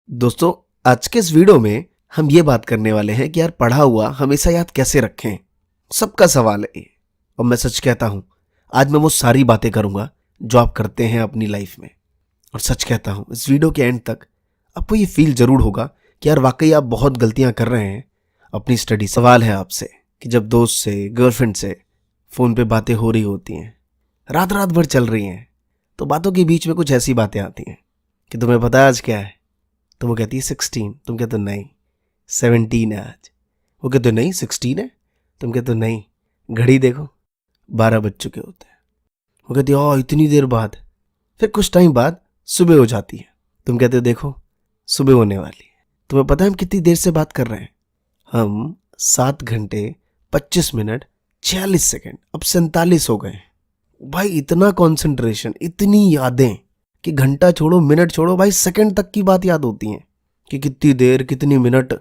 दोस्तों, आज के इस वीडियो में हम ये बात करने वाले हैं कि यार पढ़ा हुआ हमेशा याद कैसे रखें। सबका सवाल है ये। और मैं सच कहता हूं, आज मैं वो सारी बातें करूंगा जो आप करते हैं अपनी लाइफ में। और सच कहता हूं, इस वीडियो के एंड तक आपको ये फील जरूर होगा कि यार वाकई आप बहुत गलतियां कर रहे हैं अपनी स्टडी। सवाल है आपसे कि जब दोस्त से, गर्लफ्रेंड से फ़ोन पे बातें हो रही होती हैं, रात रात भर चल रही हैं, तो बातों के बीच में कुछ ऐसी बातें आती हैं कि तुम्हें पता है आज क्या है। तो वो कहती है 16, तुम कहते हो नहीं 17 है आज। वो कहते हो नहीं 16 है, तुम कहते हो नहीं घड़ी देखो 12 बज चुके होते हैं। वो कहती है ओह इतनी देर बाद। फिर कुछ टाइम बाद सुबह हो जाती है, तुम कहते हो देखो सुबह होने वाली है। तुम्हें पता है हम कितनी देर से बात कर रहे हैं? हम 7 घंटे 25 मिनट 46 सेकेंड, अब 47 हो गए। भाई इतना कॉन्सेंट्रेशन, इतनी यादें कि घंटा छोड़ो, मिनट छोड़ो, भाई सेकंड तक की बात याद होती है कि कितनी देर, कितनी मिनट,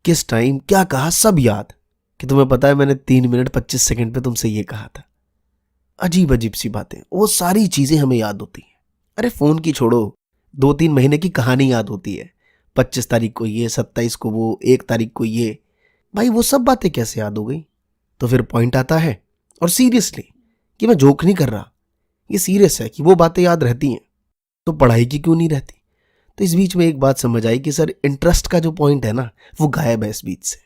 किस टाइम क्या कहा, सब याद। कि तुम्हें पता है मैंने 3 मिनट 25 सेकंड पे तुमसे ये कहा था। अजीब अजीब सी बातें, वो सारी चीजें हमें याद होती हैं। अरे फोन की छोड़ो, 2-3 महीने की कहानी याद होती है। 25 तारीख को ये, 27 को वो, 1 तारीख को ये। भाई वो सब बातें कैसे याद हो गई? तो फिर पॉइंट आता है, और सीरियसली कि मैं जोक नहीं कर रहा, ये सीरियस है कि वो बातें याद रहती हैं तो पढ़ाई की क्यों नहीं रहती? तो इस बीच में एक बात समझ आई कि सर इंटरेस्ट का जो पॉइंट है ना, वो गायब है इस बीच से।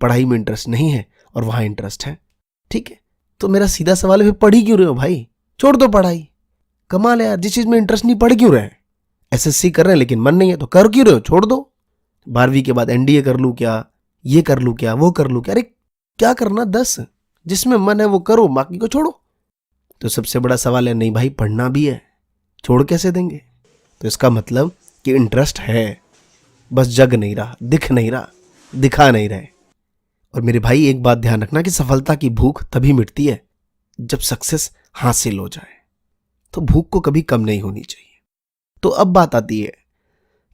पढ़ाई में इंटरेस्ट नहीं है और वहां इंटरेस्ट है। ठीक है, तो मेरा सीधा सवाल है फिर पढ़ ही क्यों रहे हो भाई? छोड़ दो पढ़ाई। कमाल है यार, जिस चीज में इंटरेस्ट नहीं पढ़ क्यों रहे हैं? एसएससी कर रहे हैं लेकिन मन नहीं है तो कर क्यों रहे हो? छोड़ दो। 12वीं के बाद एनडीए कर लूं क्या, ये कर लूं क्या, वो कर लूं क्या? अरे क्या करना 10, जिसमें मन है वो करो, बाकी को छोड़ो। तो सबसे बड़ा सवाल है, नहीं भाई पढ़ना भी है, छोड़ कैसे देंगे? तो इसका मतलब कि इंटरेस्ट है, बस जग नहीं रहा, दिख नहीं रहा, दिखा नहीं रहे। और मेरे भाई एक बात ध्यान रखना कि सफलता की भूख तभी मिटती है जब सक्सेस हासिल हो जाए। तो भूख को कभी कम नहीं होनी चाहिए। तो अब बात आती है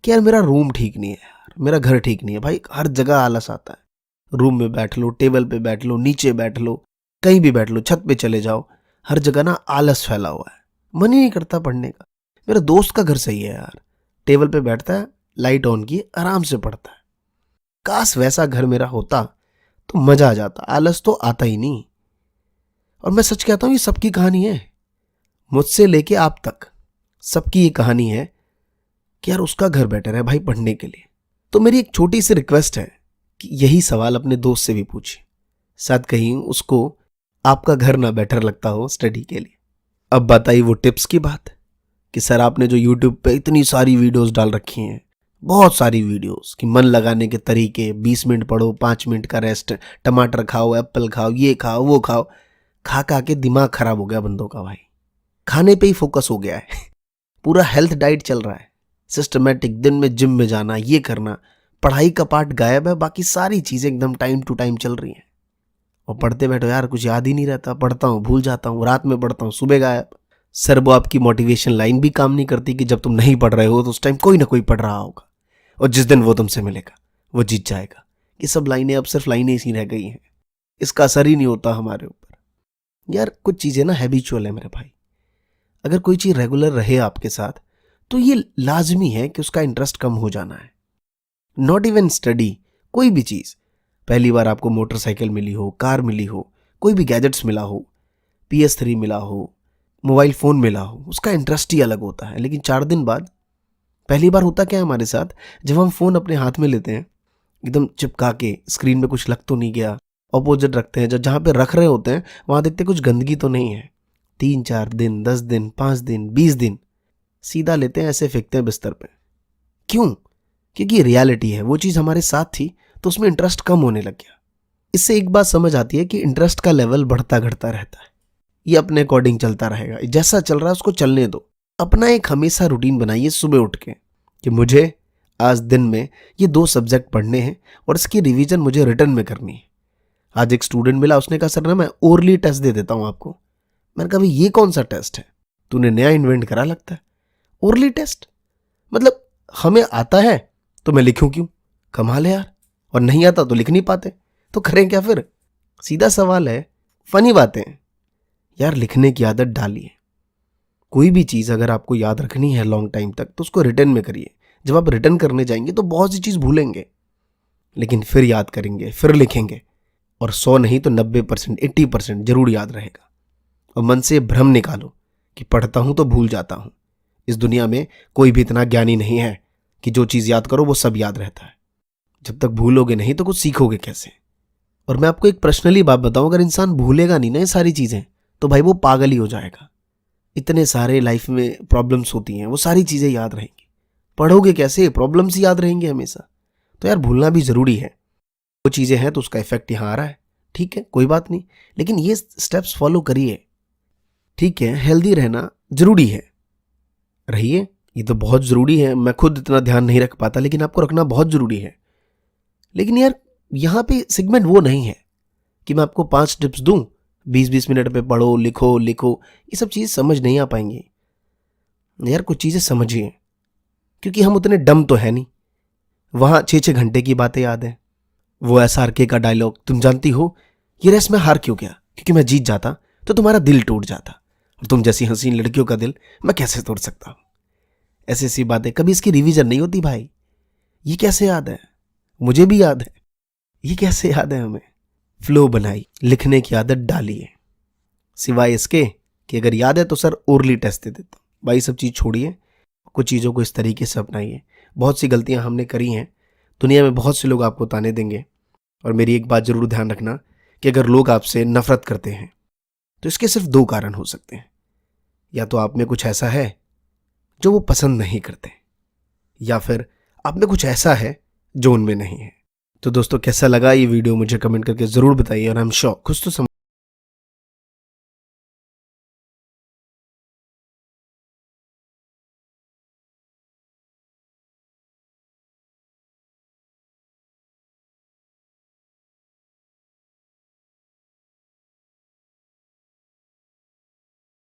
कि यार मेरा रूम ठीक नहीं है, यार मेरा घर ठीक नहीं है। भाई हर जगह आलस आता है। रूम में बैठ लो, टेबल पे बैठ लो, नीचे बैठ लो, कहीं भी बैठ लो, छत पे चले जाओ, हर जगह ना आलस फैला हुआ है, मन ही नहीं करता पढ़ने का। मेरा दोस्त का घर सही है यार, टेबल पे बैठता है, लाइट ऑन की, आराम से पढ़ता है। काश वैसा घर मेरा होता तो मजा आ जाता, आलस तो आता ही नहीं। और मैं सच कहता हूं, ये सबकी कहानी है, मुझसे लेके आप तक सबकी ये कहानी है कि यार उसका घर बेटर है भाई पढ़ने के लिए। तो मेरी एक छोटी सी रिक्वेस्ट है कि यही सवाल अपने दोस्त से भी पूछिए, शायद कहीं उसको आपका घर ना बेटर लगता हो स्टडी के लिए। अब बताइए वो टिप्स की बात कि सर आपने जो YouTube पे इतनी सारी वीडियोस डाल रखी हैं, बहुत सारी वीडियोस कि मन लगाने के तरीके, 20 मिनट पढ़ो, 5 मिनट का रेस्ट, टमाटर खाओ, एप्पल खाओ, ये खाओ, वो खाओ। खा खा के दिमाग खराब हो गया बंदों का भाई, खाने पे ही फोकस हो गया है। पूरा हेल्थ डाइट चल रहा है, सिस्टमेटिक, दिन में जिम में जाना, ये करना। पढ़ाई का पार्ट गायब है, बाकी सारी चीजें एकदम टाइम टू टाइम चल रही हैं। और पढ़ते बैठो यार, कुछ याद ही नहीं रहता, पढ़ता हूँ भूल जाता हूँ, रात में पढ़ता हूँ सुबह गायब। सर वो आपकी मोटिवेशन लाइन भी काम नहीं करती कि जब तुम नहीं पढ़ रहे हो तो उस टाइम कोई ना कोई पढ़ रहा होगा और जिस दिन वो तुमसे मिलेगा वो जीत जाएगा। ये सब लाइनें अब सिर्फ लाइनें ही रह गई हैं, इसका असर ही नहीं होता हमारे ऊपर। यार कुछ चीजें ना हैबिचुअल है मेरे भाई। अगर कोई चीज रेगुलर रहे आपके साथ तो ये लाजमी है कि उसका इंटरेस्ट कम हो जाना है। नॉट इवन स्टडी, कोई भी चीज। पहली बार आपको मोटरसाइकिल मिली हो, कार मिली हो, कोई भी गैजेट्स मिला हो, PS3 मिला हो, मोबाइल फ़ोन मिला हो, उसका इंटरेस्ट ही अलग होता है। लेकिन 4 दिन बाद, पहली बार होता क्या है हमारे साथ, जब हम फ़ोन अपने हाथ में लेते हैं, एकदम चिपका के, स्क्रीन में कुछ लग तो नहीं गया, ऑपोजिट रखते हैं, जहाँ पे रख रहे होते हैं वहाँ देखते कुछ गंदगी तो नहीं है। 3-4 दिन, 10 दिन, 5 दिन, 20 दिन सीधा लेते हैं, ऐसे फेंकते हैं बिस्तर पे। क्यों? क्योंकि रियलिटी है, वो चीज़ हमारे साथ थी तो उसमें इंटरेस्ट कम होने लग गया। इससे एक बात समझ आती है कि इंटरेस्ट का लेवल बढ़ता घटता रहता है, ये अपने अकॉर्डिंग चलता रहेगा। जैसा चल रहा है उसको चलने दो। अपना एक हमेशा रूटीन बनाइए सुबह उठ के कि मुझे आज दिन में ये 2 सब्जेक्ट पढ़ने हैं और इसकी रिवीजन मुझे रिटर्न में करनी है। आज एक स्टूडेंट मिला, उसने कहा सर ना मैं ओरली टेस्ट दे देता हूँ आपको। मैंने कहा भाई ये कौन सा टेस्ट है, तूने नया इन्वेंट करा लगता है। ओरली टेस्ट मतलब हमें आता है तो मैं लिखूं क्यों? कमाल है यार। और नहीं आता तो लिख नहीं पाते तो करें क्या फिर? सीधा सवाल है। फनी बातें यार, लिखने की आदत डालिए। कोई भी चीज़ अगर आपको याद रखनी है लॉन्ग टाइम तक तो उसको रिटर्न में करिए। जब आप रिटर्न करने जाएंगे तो बहुत सी चीज़ भूलेंगे, लेकिन फिर याद करेंगे, फिर लिखेंगे, और 100 नहीं तो 90%, 80% जरूर याद रहेगा। और मन से भ्रम निकालो कि पढ़ता हूं तो भूल जाता हूं। इस दुनिया में कोई भी इतना ज्ञानी नहीं है कि जो चीज़ याद करो वो सब याद रहता है। जब तक भूलोगे नहीं तो कुछ सीखोगे कैसे। और मैं आपको एक पर्सनली बात बताऊं, अगर इंसान भूलेगा नहीं ना ये सारी चीज़ें, तो भाई वो पागल ही हो जाएगा। इतने सारे लाइफ में प्रॉब्लम्स होती हैं, वो सारी चीज़ें याद रहेंगी। पढ़ोगे कैसे, प्रॉब्लम्स ही याद रहेंगे हमेशा। तो यार भूलना भी ज़रूरी है। वो चीज़ें हैं तो उसका इफेक्ट यहाँ आ रहा है, ठीक है, कोई बात नहीं, लेकिन ये स्टेप्स फॉलो करिए, ठीक है। हेल्दी रहना ज़रूरी है, रहिए, ये तो बहुत ज़रूरी है। मैं खुद इतना ध्यान नहीं रख पाता, लेकिन आपको रखना बहुत ज़रूरी है। लेकिन यार यहाँ पे सेगमेंट वो नहीं है कि मैं आपको 5 टिप्स दूं, 20-20 मिनट पे पढ़ो, लिखो लिखो, ये सब चीज़ समझ नहीं आ पाएंगी। यार कुछ चीज़ें समझिए, क्योंकि हम उतने डम तो है नहीं। वहाँ 6-6 घंटे की बातें याद हैं। वो SRK का डायलॉग तुम जानती हो, ये रेस में हार क्यों गया, क्योंकि मैं जीत जाता तो तुम्हारा दिल टूट जाता, और तुम जैसी हसीन लड़कियों का दिल मैं कैसे तोड़ सकता हूँ। ऐसी ऐसी बातें, कभी इसकी रिवीजन नहीं होती भाई। ये कैसे याद है, मुझे भी याद है, ये कैसे याद है हमें। फ्लो बनाई, लिखने की आदत डालिए, सिवाय इसके कि अगर याद है तो सर ओरली टेस्ट दे देता हूँ। भाई सब चीज़ छोड़िए, कुछ चीज़ों को इस तरीके से अपनाइए। बहुत सी गलतियां हमने करी हैं, दुनिया में बहुत से लोग आपको ताने देंगे, और मेरी एक बात जरूर ध्यान रखना कि अगर लोग आपसे नफरत करते हैं तो इसके सिर्फ 2 कारण हो सकते हैं। या तो आप में कुछ ऐसा है जो वो पसंद नहीं करते, या फिर आप में कुछ ऐसा है जो उनमें नहीं है। तो दोस्तों कैसा लगा ये वीडियो मुझे कमेंट करके ज़रूर बताइए, और आई एम श्योर कुछ तो